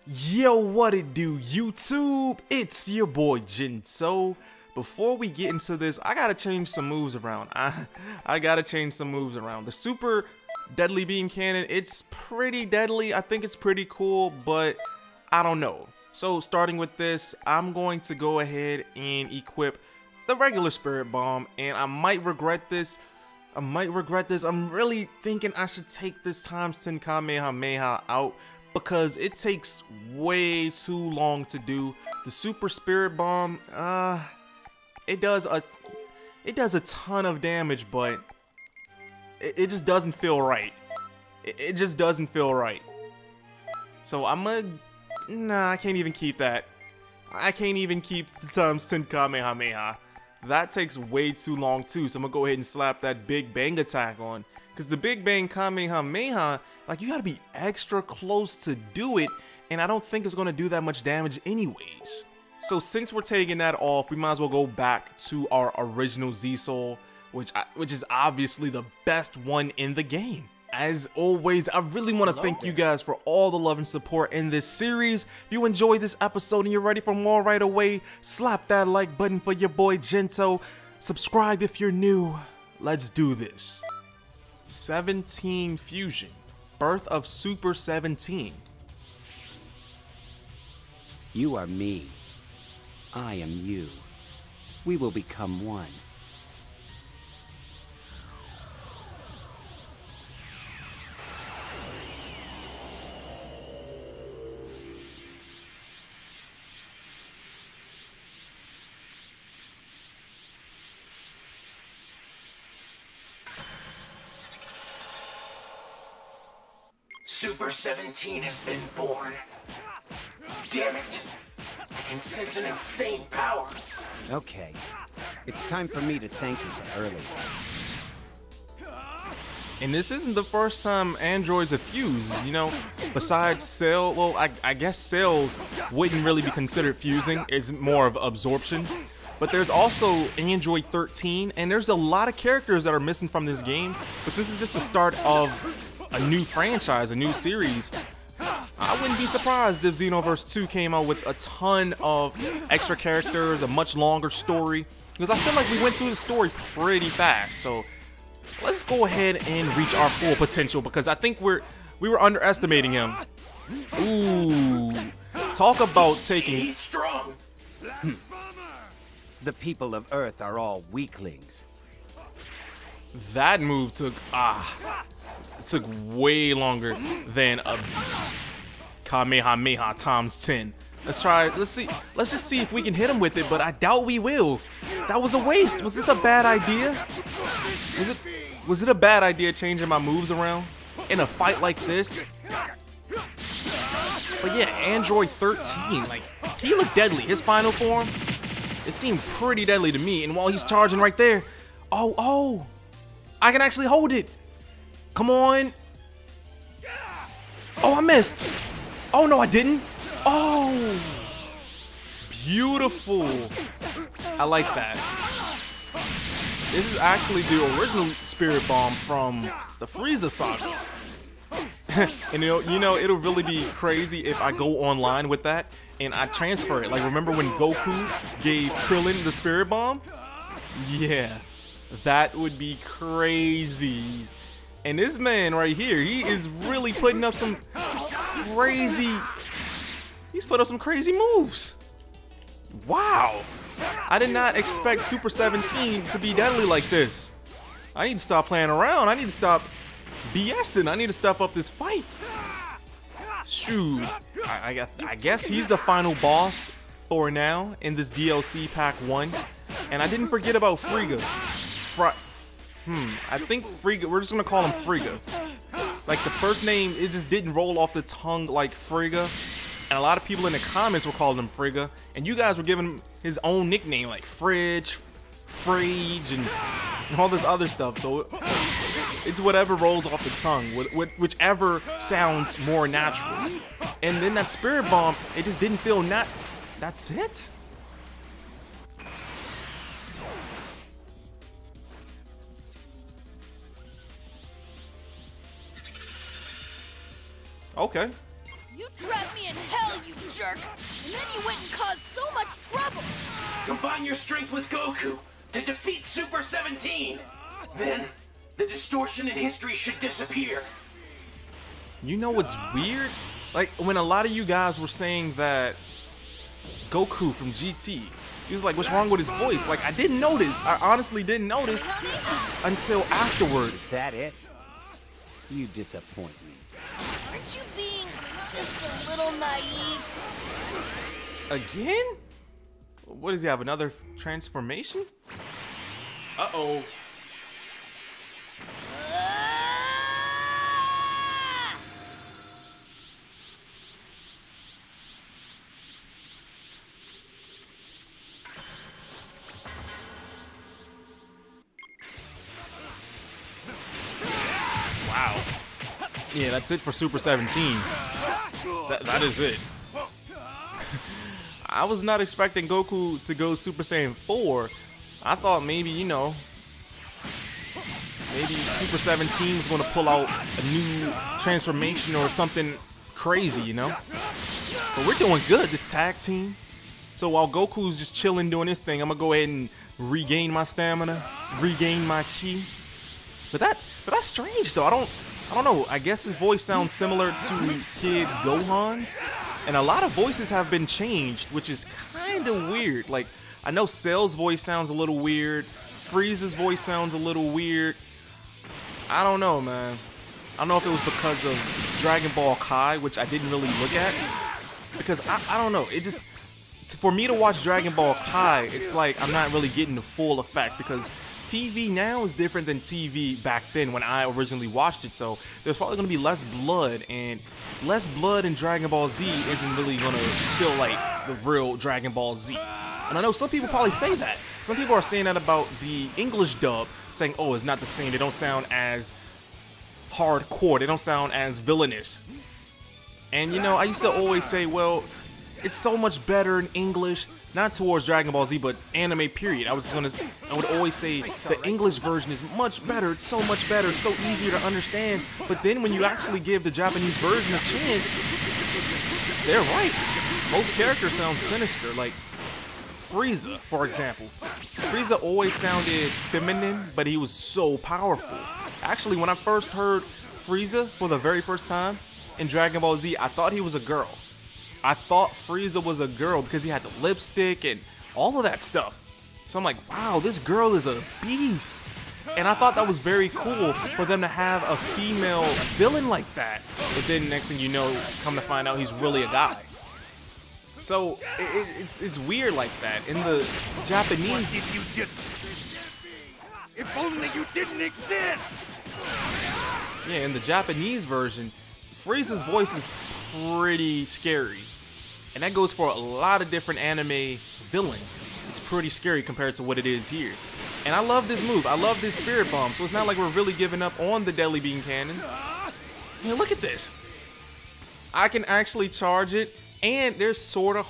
Yo, what it do, YouTube? It's your boy Gento. Before we get into this, I gotta change some moves around. I gotta change some moves around. The super deadly beam cannon, it's pretty deadly. I think it's pretty cool, but I don't know. So starting with this, I'm going to go ahead and equip the regular spirit bomb, and I might regret this. I'm really thinking I should take this ×10 Kamehameha out, because it takes way too long to do. The super spirit bomb, it does a ton of damage, but it just doesn't feel right. It just doesn't feel right. So nah, I can't even keep that. I can't even keep the ×10 Kamehameha. That takes way too long too, so I'm gonna go ahead and slap that Big Bang attack on. Because the Big Bang Kamehameha, like, you gotta be extra close to do it, and I don't think it's gonna do that much damage anyways. So since we're taking that off, we might as well go back to our original Z-Soul, which is obviously the best one in the game. As always, I really want to thank you guys for all the love and support in this series. If you enjoyed this episode and you're ready for more right away, slap that like button for your boy Gento. Subscribe if you're new. Let's do this. 17 Fusion. Birth of Super 17. You are me. I am you. We will become one. Super 17 has been born. Damn it! I can sense an insane power. Okay. It's time for me to thank you for earlier. And this isn't the first time androids have fused, you know. Besides Cell, well, I guess Cells wouldn't really be considered fusing. It's more of absorption. But there's also Android 13, and there's a lot of characters that are missing from this game. But this is just the start of a new franchise, a new series. I wouldn't be surprised if Xenoverse 2 came out with a ton of extra characters, a much longer story, because I feel like we went through the story pretty fast. So let's go ahead and reach our full potential, because I think we were underestimating him. Ooh, talk about taking. He's strong. The people of Earth are all weaklings. That move took it took way longer than a Kamehameha ×10. Let's just see if we can hit him with it, but I doubt we will. That was a waste. Was this a bad idea? Was it a bad idea changing my moves around in a fight like this? But yeah, Android 13, like, he looked deadly. His final form, it seemed pretty deadly to me. And while he's charging right there, oh, I can actually hold it. Come on. Oh, I missed. Oh, no, I didn't. Oh, beautiful. I like that. This is actually the original Spirit Bomb from the Frieza saga. And you know, it'll really be crazy if I go online with that and I transfer it. Like, remember when Goku gave Krillin the Spirit Bomb? Yeah, that would be crazy. And this man right here, he is really putting up some crazy, he's put up some crazy moves. Wow. I did not expect Super 17 to be deadly like this. I need to stop playing around. I need to stop BSing. I need to step up this fight. Shoot. I guess he's the final boss for now in this DLC Pack 1. And I didn't forget about Friga. I think Friga, we're just gonna call him Friga. Like, the first name, it just didn't roll off the tongue like Friga. And a lot of people in the comments were calling him Friga. And you guys were giving him his own nickname, like Fridge, Frage, and all this other stuff. So it's whatever rolls off the tongue, whichever sounds more natural. And then that Spirit Bomb, it just didn't feel that's it? Okay. trapped me in hell, you jerk! And then you went and caused so much trouble! Combine your strength with Goku to defeat Super 17. Then, the distortion in history should disappear. You know what's weird? Like, when a lot of you guys were saying that Goku from GT, he was like, what's wrong with his voice? Like, I didn't notice. I honestly didn't notice until afterwards. Is that it? You disappoint me. Aren't you being just a little naive? Again? What does he have? Another transformation? Uh-oh. Wow. Yeah, that's it for Super 17. That is it. I was not expecting Goku to go Super Saiyan 4. I thought maybe, you know, maybe Super 17 was going to pull out a new transformation or something crazy, you know? But we're doing good, this tag team. So while Goku's just chilling doing this thing, I'm going to go ahead and regain my stamina, regain my ki. But that's strange though. I don't know. I guess his voice sounds similar to Kid Gohan's. And a lot of voices have been changed, which is kind of weird. Like, I know Cell's voice sounds a little weird. Frieza's voice sounds a little weird. I don't know, man. I don't know if it was because of Dragon Ball Kai, which I didn't really look at. Because, I don't know. It just, for me to watch Dragon Ball Kai, it's like I'm not really getting the full effect. Because TV now is different than TV back then when I originally watched it. So there's probably going to be less blood, and less blood in Dragon Ball Z isn't really going to feel like the real Dragon Ball Z. And I know some people probably say that. Some people are saying that about the English dub, saying, oh, it's not the same. They don't sound as hardcore. They don't sound as villainous. And, you know, I used to always say, well, it's so much better in English. Not towards Dragon Ball Z, but anime period. I would always say the English version is much better. It's so much better. It's so easier to understand. But then when you actually give the Japanese version a chance, they're right. Most characters sound sinister. Like Frieza, for example. Frieza always sounded feminine, but he was so powerful. Actually, when I first heard Frieza for the very first time in Dragon Ball Z, I thought he was a girl. I thought Frieza was a girl because he had the lipstick and all of that stuff. So I'm like, wow, this girl is a beast. And I thought that was very cool for them to have a female villain like that. But then next thing you know, come to find out he's really a guy. So it's weird like that. In the Japanese... If you just... If only you didn't exist! Yeah, in the Japanese version, Frieza's voice is pretty scary. And that goes for a lot of different anime villains. It's pretty scary compared to what it is here. And I love this move. I love this Spirit Bomb. So it's not like we're really giving up on the Deadly Beam Cannon. Yeah, look at this. I can actually charge it. And there's sort of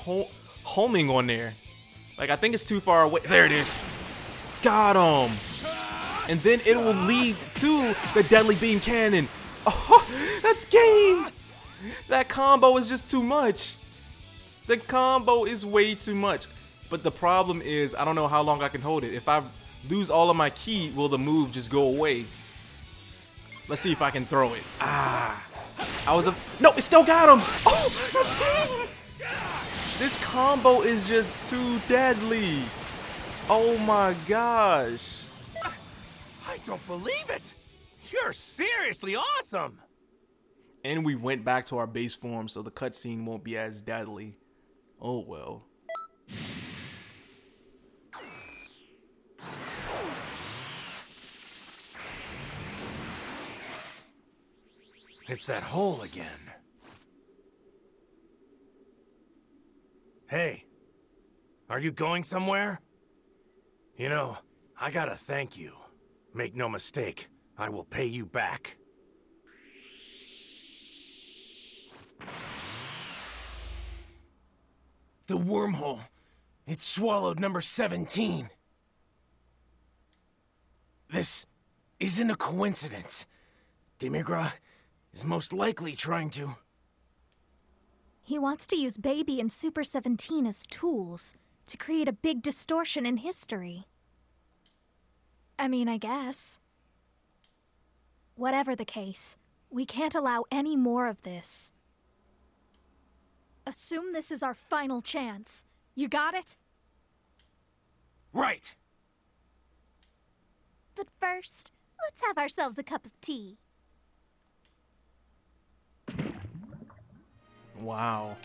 homing on there. Like, I think it's too far away. There it is. Got him. And then it will lead to the Deadly Beam Cannon. Oh, that's game. That combo is just too much. The combo is way too much. But the problem is, I don't know how long I can hold it. If I lose all of my ki, will the move just go away? Let's see if I can throw it. No, it still got him. Oh, that's game. This combo is just too deadly. Oh my gosh. I don't believe it! You're seriously awesome! And we went back to our base form, so the cutscene won't be as deadly. Oh well. It's that hole again. Hey, are you going somewhere? You know, I gotta thank you. Make no mistake, I will pay you back. The wormhole. It swallowed number 17. This isn't a coincidence. Demigra is most likely trying to... He wants to use Baby and Super 17 as tools to create a big distortion in history. I mean, I guess. Whatever the case, we can't allow any more of this. Assume this is our final chance. You got it? Right! But first, let's have ourselves a cup of tea. Wow.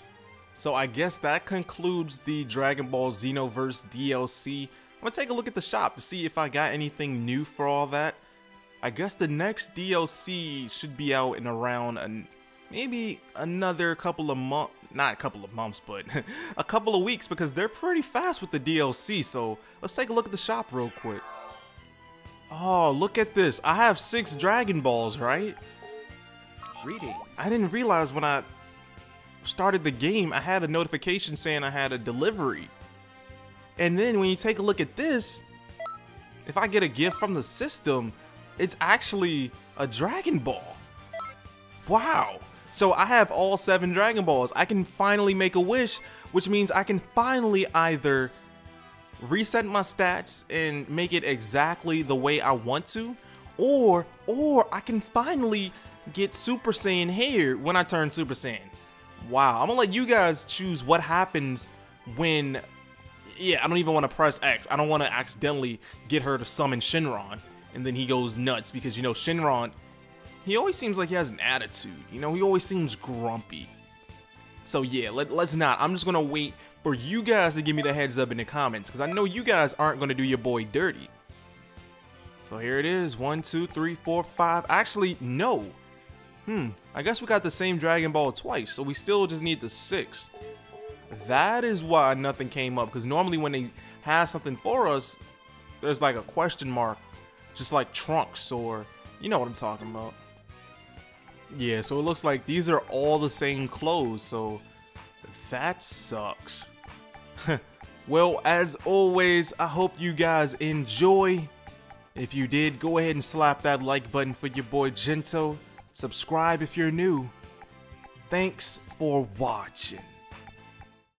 So I guess that concludes the Dragon Ball Xenoverse DLC. I'm gonna take a look at the shop to see if I got anything new for all that. I guess the next DLC should be out in around maybe another couple of months, not a couple of months, but a couple of weeks, because they're pretty fast with the DLC. So let's take a look at the shop real quick. Oh, look at this. I have 6 Dragon Balls, right? Greetings. I didn't realize when I started the game, I had a notification saying I had a delivery. And then when you take a look at this, if I get a gift from the system, it's actually a Dragon Ball. Wow. So I have all 7 Dragon Balls. I can finally make a wish, which means I can finally either reset my stats and make it exactly the way I want to, or I can finally get Super Saiyan hair when I turn Super Saiyan. Wow, I'm gonna let you guys choose what happens when, yeah, I don't even want to press X. I don't want to accidentally get her to summon Shenron, and then he goes nuts, because, you know, Shenron, he always seems like he has an attitude. You know, he always seems grumpy. So yeah, let's not. I'm just gonna wait for you guys to give me the heads up in the comments, because I know you guys aren't gonna do your boy dirty. So here it is, 1, 2, 3, 4, 5. Actually, no. I guess we got the same Dragon Ball twice, so we still just need the 6. That is why nothing came up, because normally when they have something for us, there's like a question mark, just like Trunks, or you know what I'm talking about. Yeah, so it looks like these are all the same clothes, so that sucks. Well, as always, I hope you guys enjoy. If you did, go ahead and slap that like button for your boy Gento. Subscribe if you're new. Thanks for watching.